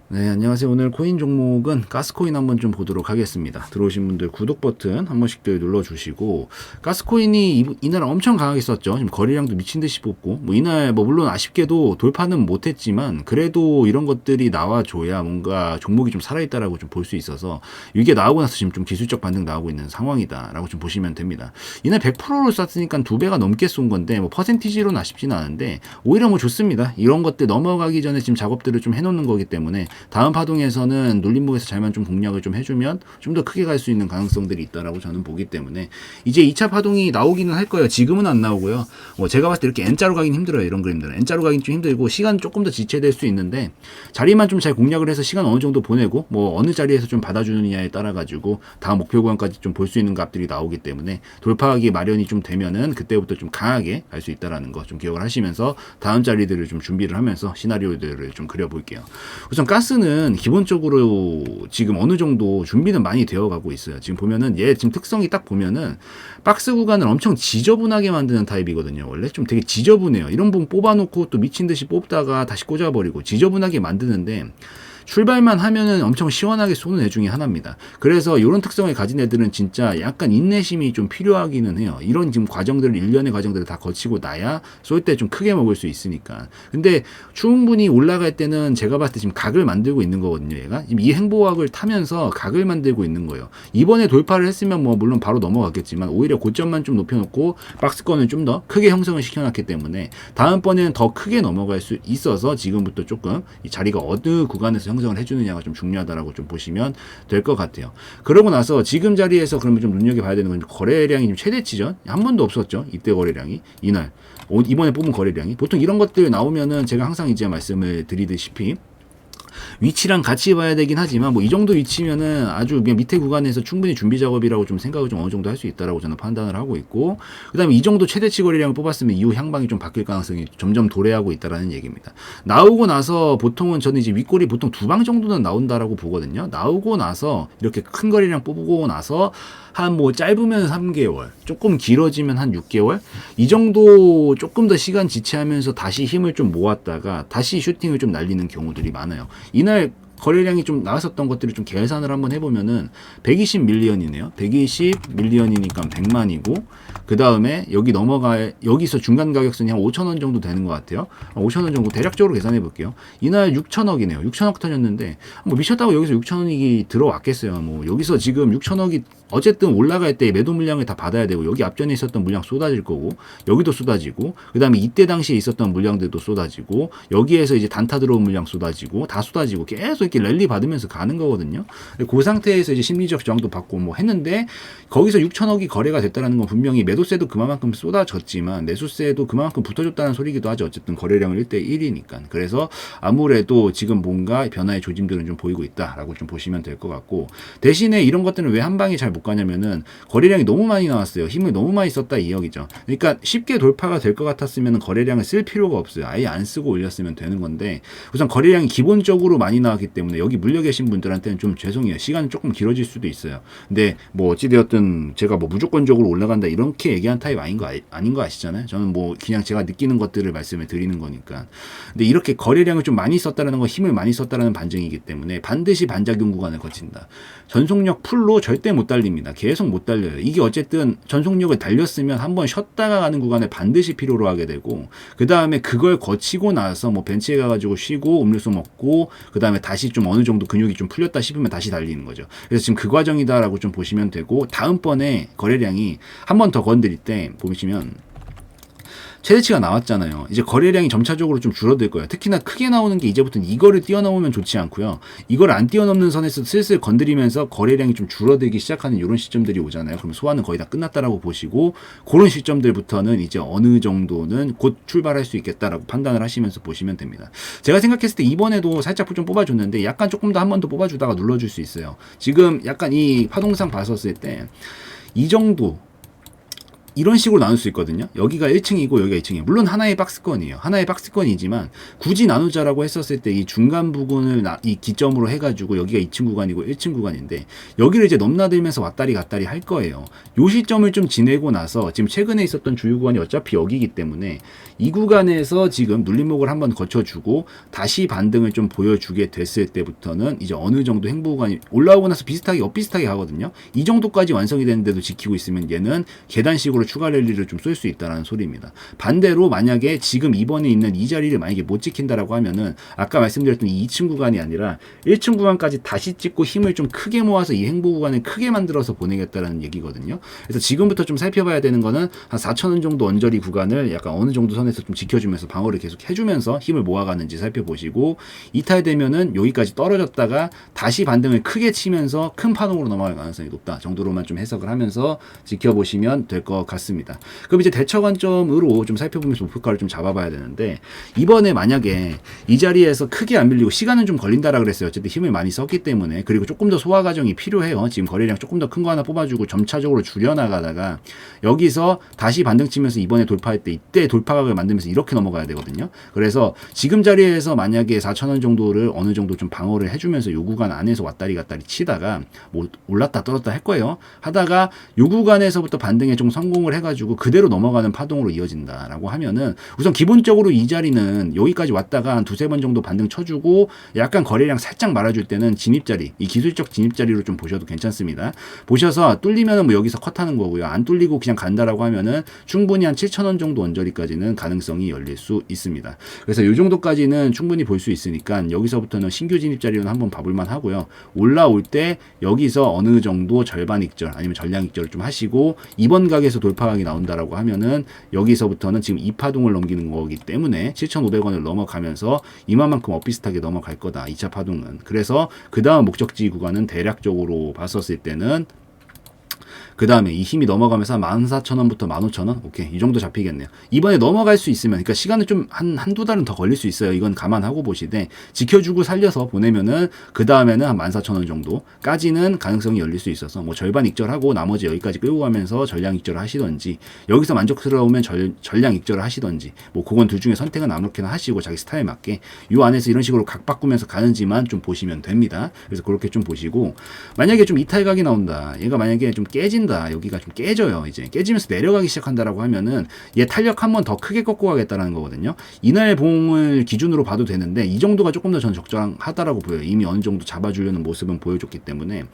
네, 안녕하세요. 오늘 코인 종목은 가스코인 한번 좀 보도록 하겠습니다. 들어오신 분들 구독 버튼 한 번씩들 눌러주시고, 가스코인이 이날 엄청 강하게 썼죠. 지금 거래량도 미친 듯이 뽑고, 뭐 이날 뭐 물론 아쉽게도 돌파는 못했지만 그래도 이런 것들이 나와줘야 뭔가 종목이 좀 살아있다라고 좀 볼 수 있어서, 이게 나오고 나서 지금 좀 기술적 반등 나오고 있는 상황이다라고 좀 보시면 됩니다. 이날 100%를 쐈으니까 2배가 넘게 쏜 건데 뭐 퍼센티지로는 아쉽지는 않은데 오히려 뭐 좋습니다. 이런 것들 넘어가기 전에 지금 작업들을 좀 해놓는 거기 때문에 다음 파동에서는 눌림목에서 잘만 좀 공략을 좀 해주면 좀 더 크게 갈 수 있는 가능성들이 있다라고 저는 보기 때문에 이제 2차 파동이 나오기는 할 거예요. 지금은 안 나오고요. 제가 봤을 때 이렇게 N자로 가긴 힘들어요. 이런 그림들은 N자로 가긴 좀 힘들고 시간 조금 더 지체될 수 있는데 자리만 좀 잘 공략을 해서 시간 어느 정도 보내고 뭐 어느 자리에서 좀 받아주느냐에 따라 가지고 다음 목표 구간까지 좀 볼 수 있는 값들이 나오기 때문에 돌파하기 마련이 좀 되면은 그때부터 좀 강하게 갈 수 있다라는 거 좀 기억을 하시면서 다음 자리들을 좀 준비를 하면서 시나리오들을 좀 그려볼게요. 우선 가스는 기본적으로 지금 어느 정도 준비는 많이 되어 가고 있어요. 지금 보면은 얘 지금 특성이 딱 보면은 박스 구간을 엄청 지저분하게 만드는 타입이거든요. 원래 좀 되게 지저분해요. 이런 부분 뽑아놓고 또 미친 듯이 뽑다가 다시 꽂아버리고 지저분하게 만드는데 출발만 하면은 엄청 시원하게 쏘는 애 중에 하나입니다. 그래서 이런 특성을 가진 애들은 진짜 약간 인내심이 좀 필요하기는 해요. 이런 지금 과정들을 일련의 과정들을 다 거치고 나야 쏠 때 좀 크게 먹을 수 있으니까. 근데 충분히 올라갈 때는 제가 봤을 때 지금 각을 만들고 있는 거거든요. 얘가 지금 이 행보학을 타면서 각을 만들고 있는 거예요. 이번에 돌파를 했으면 뭐 물론 바로 넘어갔겠지만 오히려 고점만 좀 높여놓고 박스권을 좀 더 크게 형성을 시켜놨기 때문에 다음번에는 더 크게 넘어갈 수 있어서 지금부터 조금 이 자리가 어느 구간에서 형성을 해주느냐가 좀 중요하다라고 좀 보시면 될 것 같아요. 그러고 나서 지금 자리에서 그러면 좀 눈여겨봐야 되는 건 거래량이 좀 최대치전 한 번도 없었죠. 이때 거래량이 이날 이번에 뽑은 거래량이 보통 이런 것들 나오면은 제가 항상 이제 말씀을 드리듯이 위치랑 같이 봐야 되긴 하지만 뭐 이 정도 위치면은 아주 그냥 밑에 구간에서 충분히 준비 작업이라고 좀 생각을 좀 어느 정도 할 수 있다라고 저는 판단을 하고 있고, 그다음에 이 정도 최대치 거래량을 뽑았으면 이후 향방이 좀 바뀔 가능성이 점점 도래하고 있다라는 얘기입니다. 나오고 나서 보통은 저는 이제 윗골이 보통 2방 정도는 나온다라고 보거든요. 나오고 나서 이렇게 큰 거래량 뽑고 나서 한 뭐 짧으면 3개월, 조금 길어지면 한 6개월 이 정도 조금 더 시간 지체하면서 다시 힘을 좀 모았다가 다시 슈팅을 좀 날리는 경우들이 많아요. 이날 거래량이 좀 나왔었던 것들을 좀 계산을 한번 해보면은 120 밀리언이네요. 120 밀리언이니까 100만이고 그 다음에 여기서 중간 가격선이 한 5천원 정도 되는 것 같아요. 5천원 정도 대략적으로 계산해 볼게요. 이날 6천억이네요. 6천억 터졌는데 뭐 미쳤다고 여기서 6천원이 들어왔겠어요. 뭐 여기서 지금 6천억이 어쨌든 올라갈 때 매도 물량을 다 받아야 되고 여기 앞전에 있었던 물량 쏟아질 거고 여기도 쏟아지고 그 다음에 이때 당시에 있었던 물량들도 쏟아지고 여기에서 이제 단타 들어온 물량 쏟아지고 다 쏟아지고 계속 이렇게 랠리 받으면서 가는 거거든요. 그 상태에서 이제 심리적 저항도 받고 뭐 했는데 거기서 6천억이 거래가 됐다는 건 분명히 매도세도 그만큼 쏟아졌지만 매수세도 그만큼 붙어줬다는 소리기도 하죠. 어쨌든 거래량은 1대1이니까. 그래서 아무래도 지금 뭔가 변화의 조짐들은 좀 보이고 있다라고 좀 보시면 될 것 같고, 대신에 이런 것들은 왜 한 방에 잘 못 가냐면은 거래량이 너무 많이 나왔어요. 힘을 너무 많이 썼다 이 얘기죠. 그러니까 쉽게 돌파가 될 것 같았으면 거래량을 쓸 필요가 없어요. 아예 안 쓰고 올렸으면 되는 건데 우선 거래량이 기본적으로 많이 나왔기 때문에 여기 물려 계신 분들한테는 좀 죄송해요. 시간이 조금 길어질 수도 있어요. 근데 뭐 어찌되었든 제가 뭐 무조건적으로 올라간다 이렇게 얘기한 타입 아닌 거 아시잖아요. 저는 뭐 그냥 제가 느끼는 것들을 말씀을 드리는 거니까. 근데 이렇게 거래량을 좀 많이 썼다라는 건 힘을 많이 썼다라는 반증이기 때문에 반드시 반작용 구간을 거친다. 전속력 풀로 절대 못 달립니다. 계속 못 달려요. 이게 어쨌든 전속력을 달렸으면 한번 쉬었다가 가는 구간을 반드시 필요로 하게 되고 그 다음에 그걸 거치고 나서 뭐 벤치에 가가지고 쉬고 음료수 먹고 그 다음에 다시 좀 어느 정도 근육이 좀 풀렸다 싶으면 다시 달리는 거죠. 그래서 지금 그 과정이다라고 좀 보시면 되고, 다음번에 거래량이 한 번 더 건드릴 때 보시면 최대치가 나왔잖아요. 이제 거래량이 점차적으로 좀 줄어들 거예요. 특히나 크게 나오는 게 이제부터는 이거를 뛰어넘으면 좋지 않고요. 이걸 안 뛰어넘는 선에서 슬슬 건드리면서 거래량이 좀 줄어들기 시작하는 이런 시점들이 오잖아요. 그럼 소화는 거의 다 끝났다라고 보시고 그런 시점들부터는 이제 어느 정도는 곧 출발할 수 있겠다라고 판단을 하시면서 보시면 됩니다. 제가 생각했을 때 이번에도 살짝 좀 뽑아줬는데 약간 조금 더 한 번 더 뽑아주다가 눌러줄 수 있어요. 지금 약간 이 파동상 봤었을 때 이 정도 이런 식으로 나눌 수 있거든요. 여기가 1층이고 여기가 2층이에요. 물론 하나의 박스권이에요. 하나의 박스권이지만 굳이 나누자라고 했었을 때 이 중간 부분을 이 기점으로 해가지고 여기가 2층 구간이고 1층 구간인데 여기를 이제 넘나들면서 왔다리 갔다리 할 거예요. 요 시점을 좀 지내고 나서 지금 최근에 있었던 주요 구간이 어차피 여기기 때문에 이 구간에서 지금 눌림목을 한번 거쳐주고 다시 반등을 좀 보여주게 됐을 때부터는 이제 어느 정도 행보 구간이 올라오고 나서 비슷하게 엇비슷하게 가거든요. 이 정도까지 완성이 되는데도 지키고 있으면 얘는 계단식으로 추가 랠리를 좀 쏠 수 있다는 소리입니다. 반대로 만약에 지금 이번에 있는 이 자리를 만약에 못 지킨다라고 하면은 아까 말씀드렸던 이 2층 구간이 아니라 1층 구간까지 다시 찍고 힘을 좀 크게 모아서 이 행보 구간을 크게 만들어서 보내겠다라는 얘기거든요. 그래서 지금부터 좀 살펴봐야 되는 거는 한 4,000원 정도 언저리 구간을 약간 어느 정도 선에서 좀 지켜주면서 방어를 계속 해주면서 힘을 모아가는지 살펴보시고 이탈되면은 여기까지 떨어졌다가 다시 반등을 크게 치면서 큰 파동으로 넘어갈 가능성이 높다 정도로만 좀 해석을 하면서 지켜보시면 될 것 같습니다. 그럼 이제 대처 관점으로 좀 살펴보면서 목표가를 좀 잡아봐야 되는데 이번에 만약에 이 자리에서 크게 안 밀리고 시간은 좀 걸린다라 그랬어요. 어쨌든 힘을 많이 썼기 때문에 그리고 조금 더 소화 과정이 필요해요. 지금 거래량 조금 더 큰 거 하나 뽑아주고 점차적으로 줄여나가다가 여기서 다시 반등 치면서 이번에 돌파할 때 이때 돌파각을 만들면서 이렇게 넘어가야 되거든요. 그래서 지금 자리에서 만약에 4,000원 정도를 어느 정도 좀 방어를 해주면서 요 구간 안에서 왔다리 갔다리 치다가 뭐 올랐다 떨었다 할 거예요. 하다가 요 구간에서부터 반등에 좀 성공을 해가지고 그대로 넘어가는 파동으로 이어진다라고 하면은 우선 기본적으로 이 자리는 여기까지 왔다가 한 두세 번 정도 반등 쳐주고 약간 거래량 살짝 말아줄 때는 진입자리, 이 기술적 진입자리로 좀 보셔도 괜찮습니다. 보셔서 뚫리면은 뭐 여기서 컷하는 거고요. 안 뚫리고 그냥 간다라고 하면은 충분히 한 7,000원 정도 언저리까지는 가능성이 열릴 수 있습니다. 그래서 이 정도까지는 충분히 볼 수 있으니까 여기서부터는 신규 진입자리는 한번 봐볼만 하고요. 올라올 때 여기서 어느 정도 절반 익절 아니면 전량 익절을 좀 하시고 이번 각에서 돌파각이 나온다라고 하면은 여기서부터는 지금 이 파동을 넘기는 거기 때문에 7,500원을 넘어가면서 이만큼 엇비슷하게 넘어갈 거다. 2차 파동은. 그래서 그 다음 목적지 구간은 대략적으로 봤었을 때는 그 다음에 이 힘이 넘어가면서 14,000원부터 15,000원? 오케이. 이 정도 잡히겠네요. 이번에 넘어갈 수 있으면, 그러니까 시간은 좀 한두 달은 더 걸릴 수 있어요. 이건 감안하고 보시되, 지켜주고 살려서 보내면은, 그 다음에는 한 14,000원 정도까지는 가능성이 열릴 수 있어서, 뭐 절반 익절하고 나머지 여기까지 끌고 가면서 전량 익절을 하시던지, 여기서 만족스러우면 전량 익절을 하시던지, 뭐 그건 둘 중에 선택은 아무렇게나 하시고 자기 스타일 맞게, 요 안에서 이런 식으로 각 바꾸면서 가는지만 좀 보시면 됩니다. 그래서 그렇게 좀 보시고, 만약에 좀 이탈각이 나온다. 얘가 만약에 좀 깨진다. 여기가 좀 깨져요. 이제 깨지면서 내려가기 시작한다라고 하면은 얘 탄력 한 번 더 크게 꺾고 가겠다라는 거거든요. 이날 봉을 기준으로 봐도 되는데 이 정도가 조금 더 저는 적절하다라고 보여요. 이미 어느 정도 잡아주려는 모습은 보여줬기 때문에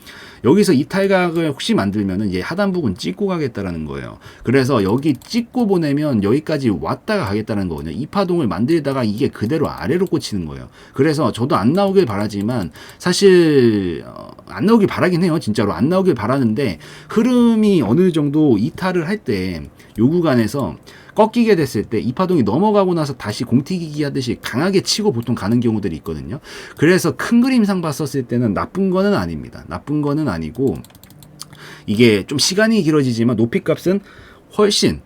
여기서 이탈각을 혹시 만들면은 얘 하단 부분 찍고 가겠다라는 거예요. 그래서 여기 찍고 보내면 여기까지 왔다가 가겠다는 거거든요. 이 파동을 만들다가 이게 그대로 아래로 꽂히는 거예요. 그래서 저도 안 나오길 바라지만 사실 안 나오길 바라긴 해요. 진짜로 안 나오길 바라는데 흐름이 어느 정도 이탈을 할 때 요 구간에서 꺾이게 됐을 때 이 파동이 넘어가고 나서 다시 공튀기기 하듯이 강하게 치고 보통 가는 경우들이 있거든요. 그래서 큰 그림상 봤었을 때는 나쁜 거는 아닙니다. 나쁜 거는 아니고 이게 좀 시간이 길어지지만 높이값은 훨씬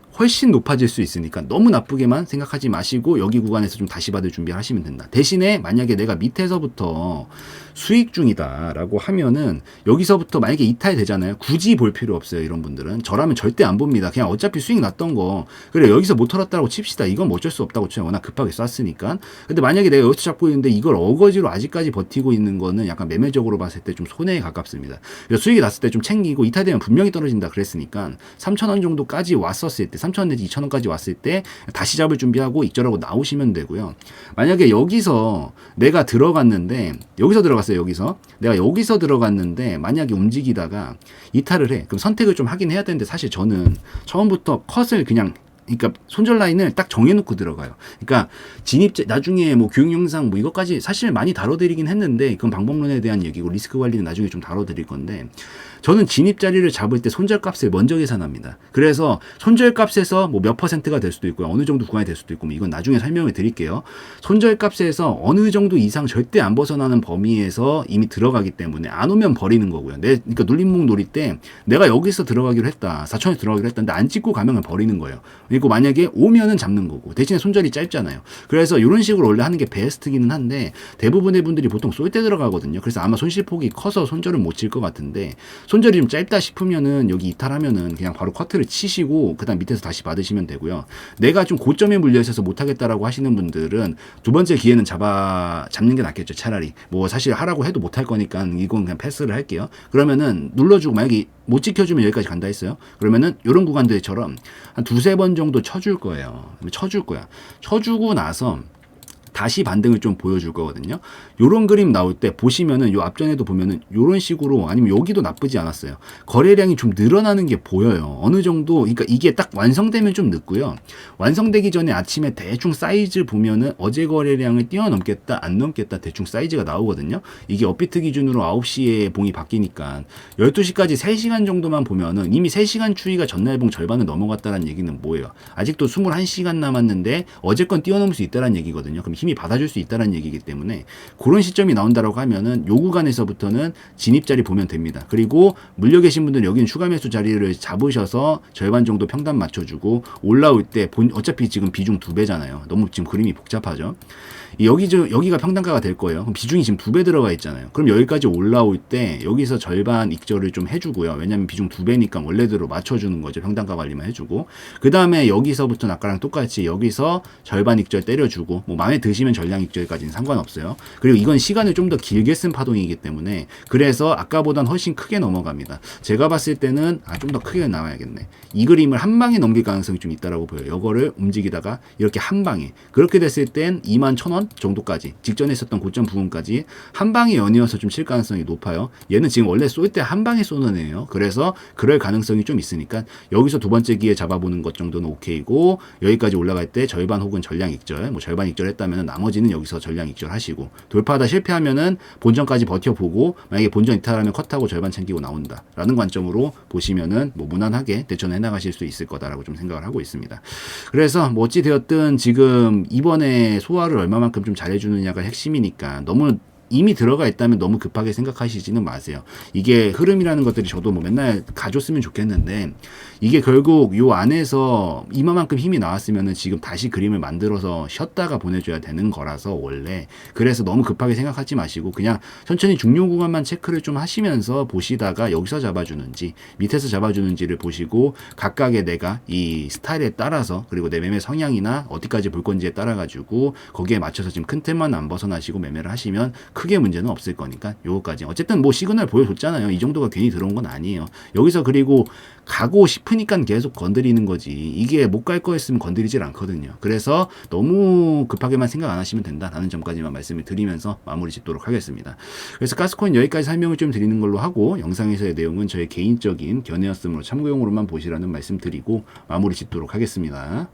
높아질 수 있으니까 너무 나쁘게만 생각하지 마시고 여기 구간에서 좀 다시 받을 준비하시면 된다. 대신에 만약에 내가 밑에서부터 수익 중이다 라고 하면은 여기서부터 만약에 이탈되잖아요. 굳이 볼 필요 없어요. 이런 분들은 저라면 절대 안 봅니다. 그냥 어차피 수익 났던 거 그래 여기서 못 털었다고 칩시다. 이건 어쩔 수 없다고 쳐요. 워낙 급하게 쐈으니까. 근데 만약에 내가 여기서 잡고 있는데 이걸 어거지로 아직까지 버티고 있는 거는 약간 매매적으로 봤을 때 좀 손해에 가깝습니다. 그래서 수익이 났을 때 좀 챙기고 이탈되면 분명히 떨어진다 그랬으니까 3,000원 정도까지 왔었을 때 3,000원 내지 2,000원까지 왔을 때 다시 잡을 준비하고 익절하고 나오시면 되고요. 만약에 여기서 내가 들어갔는데 여기서 내가 여기서 들어갔는데 만약에 움직이다가 이탈을 해. 그럼 선택을 좀 하긴 해야 되는데 사실 저는 처음부터 컷을 그러니까 손절 라인을 딱 정해놓고 들어가요. 그러니까 진입자 나중에 뭐 교육 영상 뭐 이것까지 사실 많이 다뤄드리긴 했는데 그건 방법론에 대한 얘기고 리스크 관리는 나중에 좀 다뤄드릴 건데 저는 진입 자리를 잡을 때 손절 값을 먼저 계산합니다. 그래서 손절 값에서 뭐 몇 %가 될 수도 있고요. 어느 정도 구간이 될 수도 있고 뭐 이건 나중에 설명을 드릴게요. 손절 값에서 어느 정도 이상 절대 안 벗어나는 범위에서 이미 들어가기 때문에 안 오면 버리는 거고요. 그러니까 눌림목 노릴 때 내가 여기서 들어가기로 했다. 4,000에 들어가기로 했다는데 안 찍고 가면 버리는 거예요. 그리고 만약에 오면은 잡는 거고 대신에 손절이 짧잖아요. 그래서 이런 식으로 원래 하는 게 베스트기는 한데 대부분의 분들이 보통 쏠 때 들어가거든요. 그래서 아마 손실폭이 커서 손절을 못 칠 것 같은데 손절이 좀 짧다 싶으면은 여기 이탈하면은 그냥 바로 커트를 치시고 그다음 밑에서 다시 받으시면 되고요. 내가 좀 고점에 물려 있어서 못 하겠다라고 하시는 분들은 두 번째 기회는 잡는 게 낫겠죠. 차라리 뭐 사실 하라고 해도 못 할 거니까 이건 그냥 패스를 할게요. 그러면은 눌러주고 만약에 못 지켜주면 여기까지 간다 했어요. 그러면은 이런 구간들처럼 한 두세 번 정도 쳐줄 거예요. 쳐줄 거야. 쳐주고 나서 다시 반등을 좀 보여줄 거거든요. 요런 그림 나올 때 보시면은 요 앞전에도 보면은 요런 식으로 아니면 여기도 나쁘지 않았어요. 거래량이 좀 늘어나는 게 보여요. 어느 정도 그러니까 이게 딱 완성되면 좀 늦고요. 완성되기 전에 아침에 대충 사이즈 보면은 어제 거래량을 뛰어넘겠다 안 넘겠다 대충 사이즈가 나오거든요. 이게 업비트 기준으로 9시에 봉이 바뀌니까 12시까지 3시간 정도만 보면은 이미 3시간 추이가 전날 봉 절반을 넘어갔다는 얘기는 뭐예요? 아직도 21시간 남았는데 어제 건 뛰어넘을 수 있다는 얘기거든요. 그럼 힘이 받아줄 수 있다는 얘기이기 때문에 그런 시점이 나온다라고 하면은 요 구간에서부터는 진입자리 보면 됩니다. 그리고 물려 계신 분들은 여기는 추가 매수 자리를 잡으셔서 절반 정도 평단 맞춰주고 올라올 때 어차피 지금 비중 2배잖아요. 너무 지금 그림이 복잡하죠. 여기가 평단가가 될 거예요. 그럼 비중이 지금 2배 들어가 있잖아요. 그럼 여기까지 올라올 때 여기서 절반 익절을 좀 해주고요. 왜냐면 비중 2배니까 원래대로 맞춰주는 거죠. 평단가 관리만 해주고 그 다음에 여기서부터 아까랑 똑같이 여기서 절반 익절 때려주고 뭐 마음에 드시면 전량 익절까지는 상관없어요. 그리고 이건 시간을 좀 더 길게 쓴 파동이기 때문에 그래서 아까보단 훨씬 크게 넘어갑니다. 제가 봤을 때는 좀 더 크게 나와야겠네. 이 그림을 한 방에 넘길 가능성이 좀 있다라고 보여요. 이거를 움직이다가 이렇게 한 방에 그렇게 됐을 땐 21,000원 정도까지 직전에 있었던 고점 부분까지 한 방에 연이어서 좀 칠 가능성이 높아요. 얘는 지금 원래 쏠 때 한 방에 쏘는 애예요. 그래서 그럴 가능성이 좀 있으니까 여기서 두 번째 기회 잡아보는 것 정도는 오케이고 여기까지 올라갈 때 절반 혹은 전량 익절 뭐 절반 익절 했다면 나머지는 여기서 전량 익절 하시고 돌파하다 실패하면은 본전까지 버텨보고 만약에 본전 이탈하면 컷하고 절반 챙기고 나온다 라는 관점으로 보시면은 뭐 무난하게 대처는 해나가실 수 있을 거다라고 좀 생각을 하고 있습니다. 그래서 뭐 어찌 되었든 지금 이번에 소화를 얼마만큼 좀 잘해주느냐가 핵심이니까 너무 이미 들어가 있다면 너무 급하게 생각하시지는 마세요. 이게 흐름이라는 것들이 저도 뭐 맨날 가줬으면 좋겠는데 이게 결국 요 안에서 이만큼 힘이 나왔으면은 지금 다시 그림을 만들어서 쉬었다가 보내줘야 되는 거라서 원래 그래서 너무 급하게 생각하지 마시고 그냥 천천히 중요 구간만 체크를 좀 하시면서 보시다가 여기서 잡아주는지 밑에서 잡아주는지를 보시고 각각의 내가 이 스타일에 따라서 그리고 내 매매 성향이나 어디까지 볼 건지에 따라 가지고 거기에 맞춰서 지금 큰 템만 안 벗어나시고 매매를 하시면 크게 문제는 없을 거니까 요거까지 어쨌든 뭐 시그널 보여줬잖아요. 이 정도가 괜히 들어온 건 아니에요. 여기서 그리고 가고 싶으니까 계속 건드리는 거지 이게 못 갈 거였으면 건드리질 않거든요. 그래서 너무 급하게만 생각 안 하시면 된다라는 점까지만 말씀을 드리면서 마무리 짓도록 하겠습니다. 그래서 가스코인 여기까지 설명을 좀 드리는 걸로 하고 영상에서의 내용은 저의 개인적인 견해였으므로 참고용으로만 보시라는 말씀 드리고 마무리 짓도록 하겠습니다.